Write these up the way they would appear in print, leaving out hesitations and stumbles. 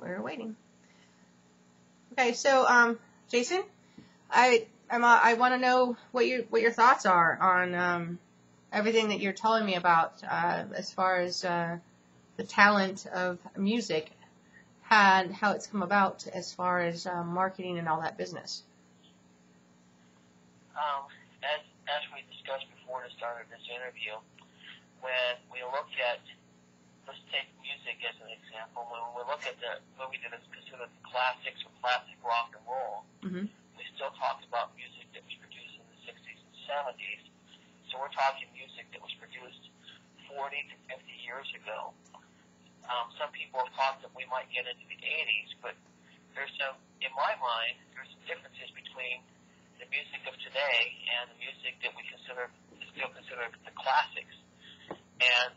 we're waiting. Okay, so Jason, I want to know what your thoughts are on everything that you're telling me about as far as the talent of music and how it's come about as far as marketing and all that business. As we discussed before the start of this interview, when we looked at, let's take music as an example, when we look at the movie that is considered the classics or classic rock and roll, we still talk about music that was produced in the 60s and 70s. So we're talking music that was produced 40 to 50 years ago. Some people have thought that we might get into the 80s, but in my mind, there's some differences between the music of today and the music that we still consider the classics. And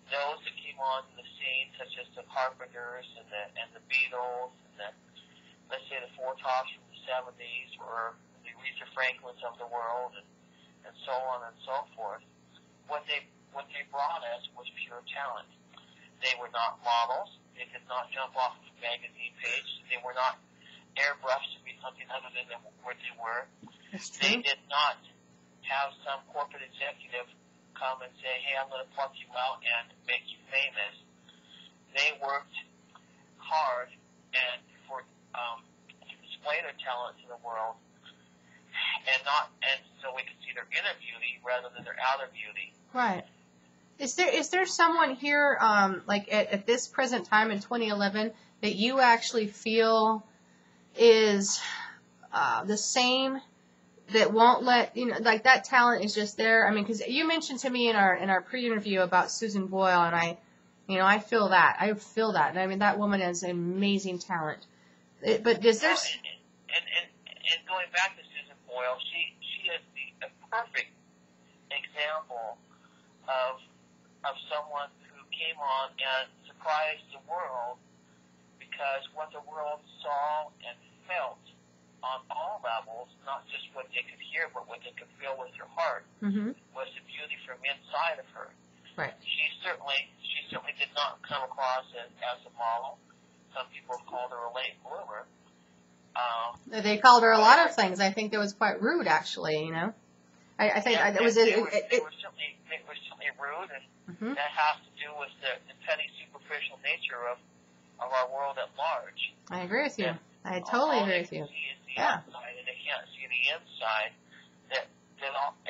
those that came on the scene, such as the Carpenters and the Beatles and let's say the Four Tops from the 70s, or the Aretha Franklins of the world, and so on and so forth, what they brought us was pure talent. They were not models. They did not jump off of a magazine page. They were not airbrushed to be something other than what they were. They did not have some corporate executive come and say, hey, I'm going to pluck you out and make you famous. They worked hard and to display their talent to the world, and so we could see their inner beauty rather than their outer beauty. Right. Is there someone here, like at this present time in 2011, that you actually feel is the same, that won't let, like that talent is just there? I mean, because you mentioned to me in our pre-interview about Susan Boyle, and I feel that. And I mean, that woman has amazing talent. But is there... And going back to Susan Boyle, she is a perfect example of someone who came on and surprised the world, because what the world saw and felt on all levels, not just what they could hear, but what they could feel with their heart, was the beauty from inside of her. Right. She certainly did not come across as a model. Some people have called her a late bloomer. They called her a lot of things. I think it was quite rude, actually. I think it was. It was certainly rude, and that has to do with the petty, superficial nature of our world at large. I agree with you. I totally agree with you. All they can see is the outside, and they can't see the inside. That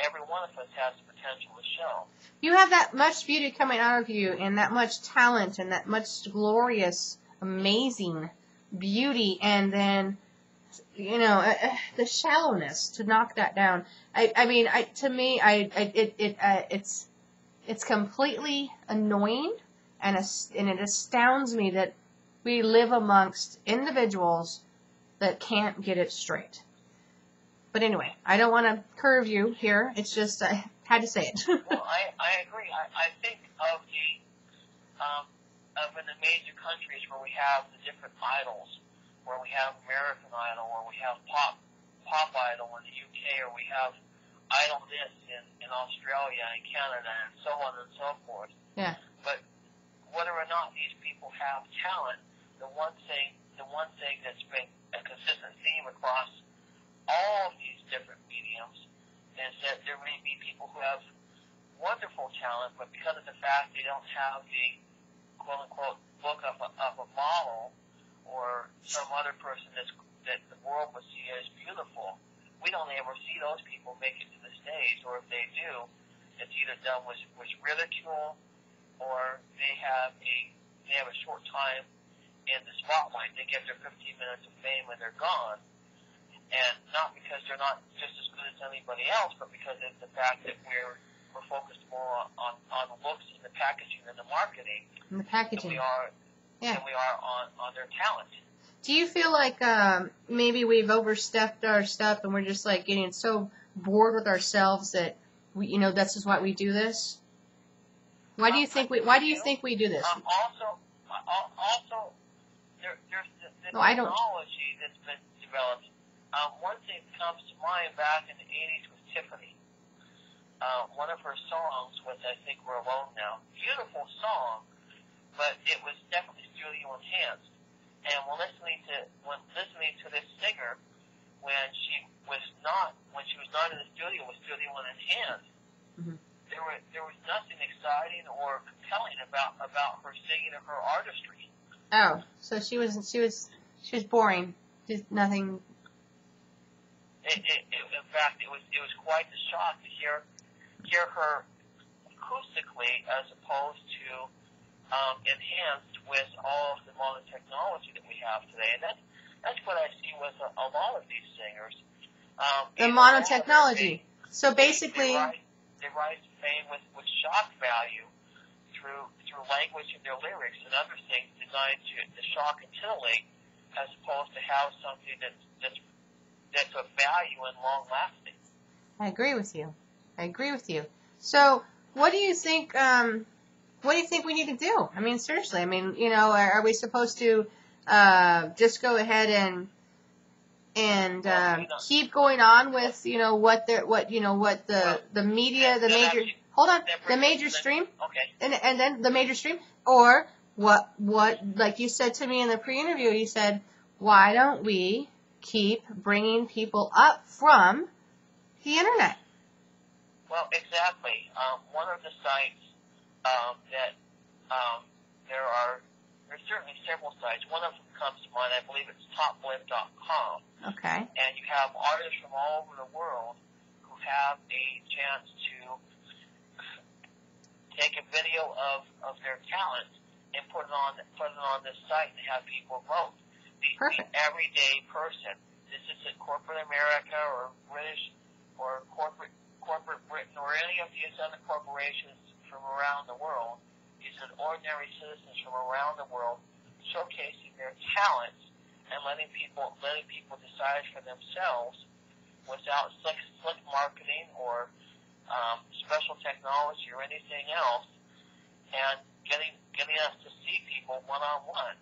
every one of us has the potential to show. You have that much beauty coming out of you, and that much talent, and that much glorious, amazing beauty, and then the shallowness to knock that down. It's completely annoying, and it astounds me that we live amongst individuals that can't get it straight. But anyway, I don't want to curve you here. It's just I had to say it. Well, I agree. I think of in the major countries where we have the different idols, where we have American Idol, or we have Pop Idol in the UK, or we have Idol this in Australia and Canada, and so on and so forth. Yeah. But whether or not these people have talent, the one thing that's been a consistent theme across all of these different mediums is that there may be people who have wonderful talent, but because of the fact they don't have the quote-unquote look of a model or some other person that the world would see as beautiful, we don't ever see those people make it to the stage, or if they do, it's either done with ridicule, or they have a short time in the spotlight. They get their 15 minutes of fame and they're gone. And not because they're not just as good as anybody else, but because of the fact that we're focused more on the looks and the packaging and the marketing And the packaging. than we are on their talent. Do you feel like maybe we've overstepped our stuff and we're just like getting so bored with ourselves that we, that's just why we do this? Why do you think we do this? Also, there's the No, I don't. technology that's been developed. One thing that comes to mind back in the 80s was Tiffany. One of her songs was, I think We're Alone Now. Beautiful song, but it was definitely studio enhanced. And when listening to this singer, when she was not in the studio with Studio One in hand, Mm-hmm. there was nothing exciting or compelling about her singing or her artistry. Oh, so she was boring. Just nothing. In fact, it was quite the shock to hear her acoustically as opposed to enhanced with all of the modern technology that we have today. And that's what I see with a lot of these singers. The monotechnology. So basically, they rise to fame with shock value through language in their lyrics and other things designed to shock and titillate, as opposed to have something that's of value and long lasting. I agree with you. So, what do you think? What do you think we need to do? I mean, seriously. I mean, are we supposed to just go ahead and keep going on with what the media, the major the major stream, okay, and then the major stream, or what like you said to me in the pre-interview, you said, why don't we keep bringing people up from the internet? Well, exactly. One of the sites that there's certainly several sites. One of them comes to mind. I believe it's TopBlip.com. Okay. And you have artists from all over the world who have a chance to take a video of their talent and put it on this site and have people vote. The everyday person. This isn't corporate America or British or corporate Britain or any of these other corporations from around the world. These are ordinary citizens from around the world showcasing their talents and letting people decide for themselves without slick marketing or special technology or anything else, and getting us to see people one-on-one.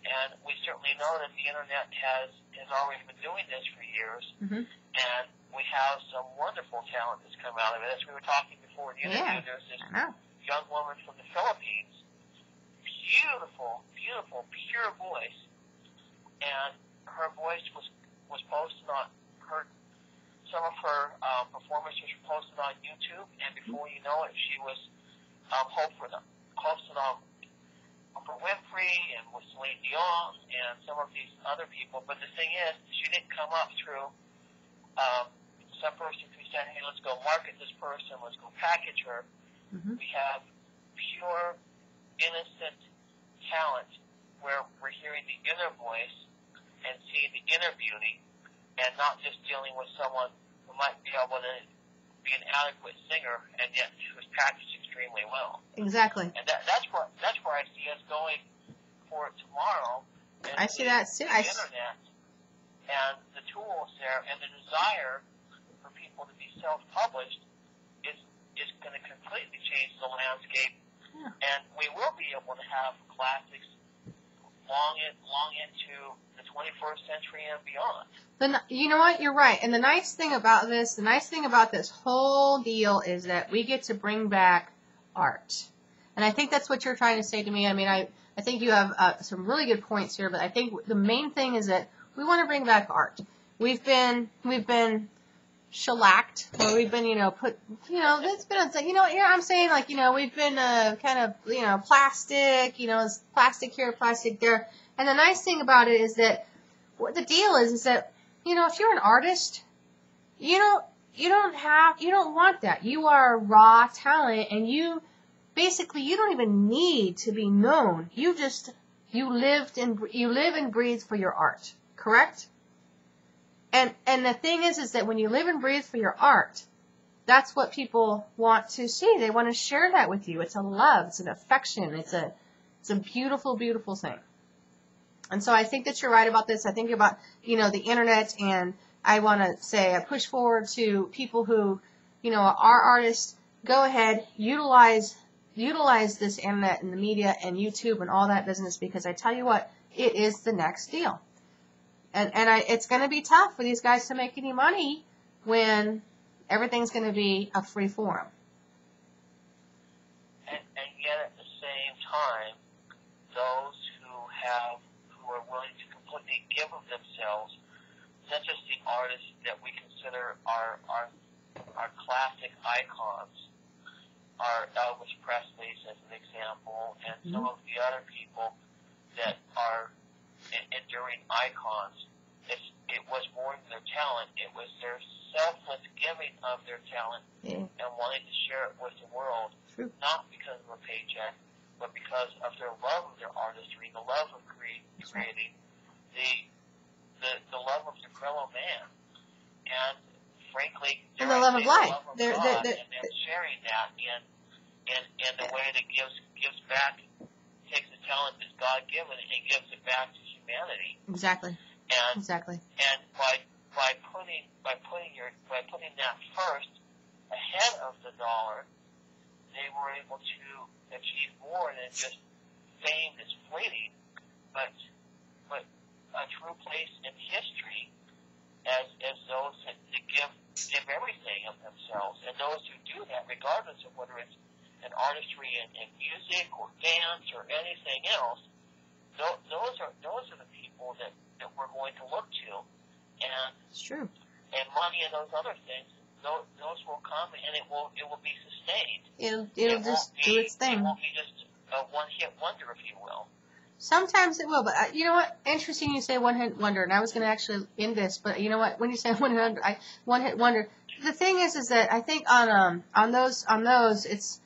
And we certainly know that the internet has already been doing this for years, mm-hmm. and we have some wonderful talent that's come out of it. As we were talking before in the interview, there's this young woman from the Philippines, beautiful, pure voice, and her voice was posted on some of her performances were posted on YouTube, and before you know it, she was hosted on Oprah Winfrey and with Celine Dion and some of these other people. But the thing is, she didn't come up through some person who said, hey, let's go market this person, let's go package her. Mm-hmm. We have pure, innocent talent where we're hearing the inner voice and seeing the inner beauty, and not just dealing with someone who might be able to be an adequate singer and yet who's packaged extremely well. Exactly. And that's where I see us going for tomorrow. I see that too. The internet and the tools there and the desire for people to be self-published is going to completely change the landscape. Yeah. And we will be able to have classics long into the 21st century and beyond. You know what? You're right. And the nice thing about this whole deal is that we get to bring back art. And I think that's what you're trying to say to me. I mean, I think you have some really good points here, but I think the main thing is that we want to bring back art. We've been shellacked, or we've been, it's been, I'm saying, like, we've been kind of, plastic, it's plastic here, plastic there. And the nice thing about it is that what the deal is that, if you're an artist, you don't want that. You are raw talent, and you don't even need to be known. You live and breathe for your art, correct? And the thing is that when you live and breathe for your art, that's what people want to see. They want to share that with you. It's a love, it's an affection, it's a beautiful, beautiful thing. And so I think that you're right about this. I think about, the internet, and I want to say I push forward to people who, are artists. Go ahead, utilize this internet and the media and YouTube and all that business, because I tell you what, it is the next deal. And it's going to be tough for these guys to make any money when everything's going to be a free forum. And yet at the same time, those who who are willing to completely give of themselves, such as the artists that we consider our classic icons, our Elvis Presley's as an example, and some of the other people that are enduring icons. It was more than their talent. It was their selfless giving of their talent and wanting to share it with the world, not because of a paycheck, but because of their love of their artistry, the love of creating, the love of the fellow man, and frankly, and the love of life. The love of God, and sharing that in the way that gives back, takes the talent that's God given and gives it back to humanity. Exactly. And exactly. And by putting that first ahead of the dollar, they were able to achieve more than just fame that's fleeting, but a true place in history as those that give everything of themselves, and those who do that, regardless of whether it's an artistry in music or dance or anything else, those are the people that we're going to look to, and it's true. And money and those other things, those will come, and it will be sustained. It'll just do its thing. It won't be just a one-hit wonder, if you will. Sometimes it will, but you know what? Interesting you say one-hit wonder, and I was going to actually end this, but you know what? When you say one-hit wonder, the thing is that I think on those it's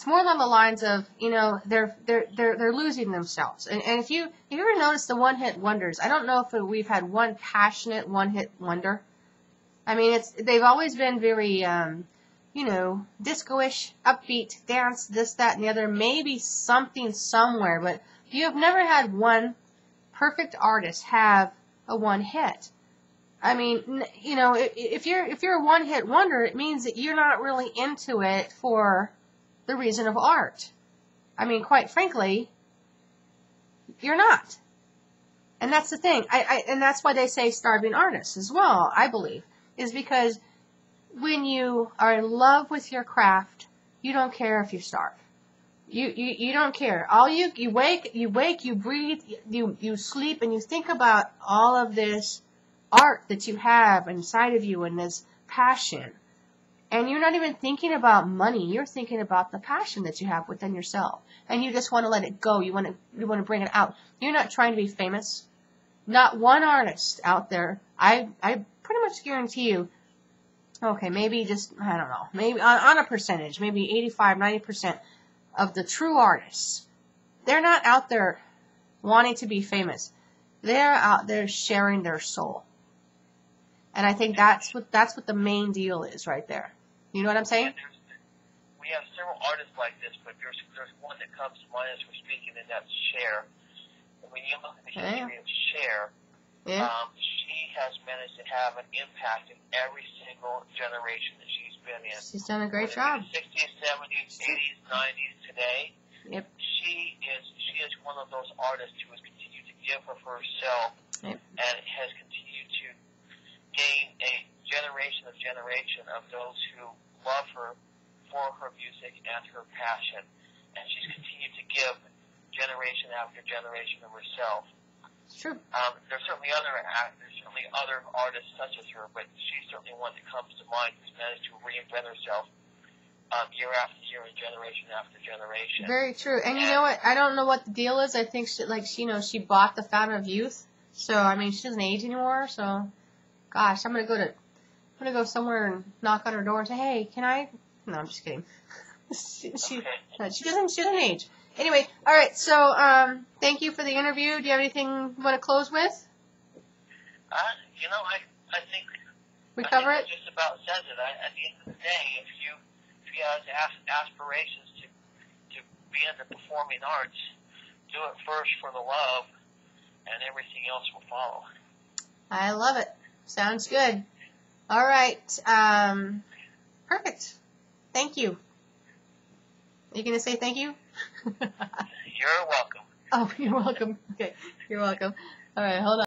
more along the lines of, you know, they're losing themselves. And if you ever notice the one-hit wonders, I don't know if we've had one passionate one-hit wonder. I mean, they've always been very, you know, disco-ish, upbeat, dance, this, that, and the other, maybe something somewhere, but you have never had one perfect artist have a one hit. I mean, you know, if you're a one-hit wonder, it means that you're not really into it for the reason of art. I mean, quite frankly, you're not. And that's the thing. And that's why they say starving artists as well, I believe, is because when you are in love with your craft, you don't care if you starve. You don't care. All you wake, you breathe, you sleep, and you think about all of this art that you have inside of you and this passion. And you're not even thinking about money. You're thinking about the passion that you have within yourself. And you just want to let it go. You want to bring it out. You're not trying to be famous. Not one artist out there, I pretty much guarantee you, okay, maybe just, I don't know, maybe on a percentage, maybe 85, 90% of the true artists, they're not out there wanting to be famous. They're out there sharing their soul. And I think that's what the main deal is right there. You know what I'm saying? We have several artists like this, but there's one that comes to mind as we're speaking, and that's Cher. And when you look at the history of Cher, she has managed to have an impact in every single generation that she's been in. She's done a great job. 60s, 70s, 80s, 90s, today. Yep. She is one of those artists who has continued to give of herself and has continued to gain a generation of those who love her for her music and her passion. And she's continued to give generation after generation of herself. It's true. There's certainly other artists such as her, but she's certainly one that comes to mind who's managed to reinvent herself year after year and generation after generation. Very true. And you know what? I don't know what the deal is. I think she bought the Fountain of Youth. So I mean, she doesn't age anymore. So, gosh, I'm gonna go somewhere and knock on her door and say, hey, can I? No, I'm just kidding. she doesn't age. Anyway, all right. So, thank you for the interview. Do you have anything you want to close with? I think we cover it. Just about says it. At the end of the day, if you have aspirations to be in the performing arts, do it first for the love, and everything else will follow. I love it. Sounds good. All right. Perfect. Thank you. Are you going to say thank you? You're welcome. Oh, you're welcome. Okay. You're welcome. All right. Hold on.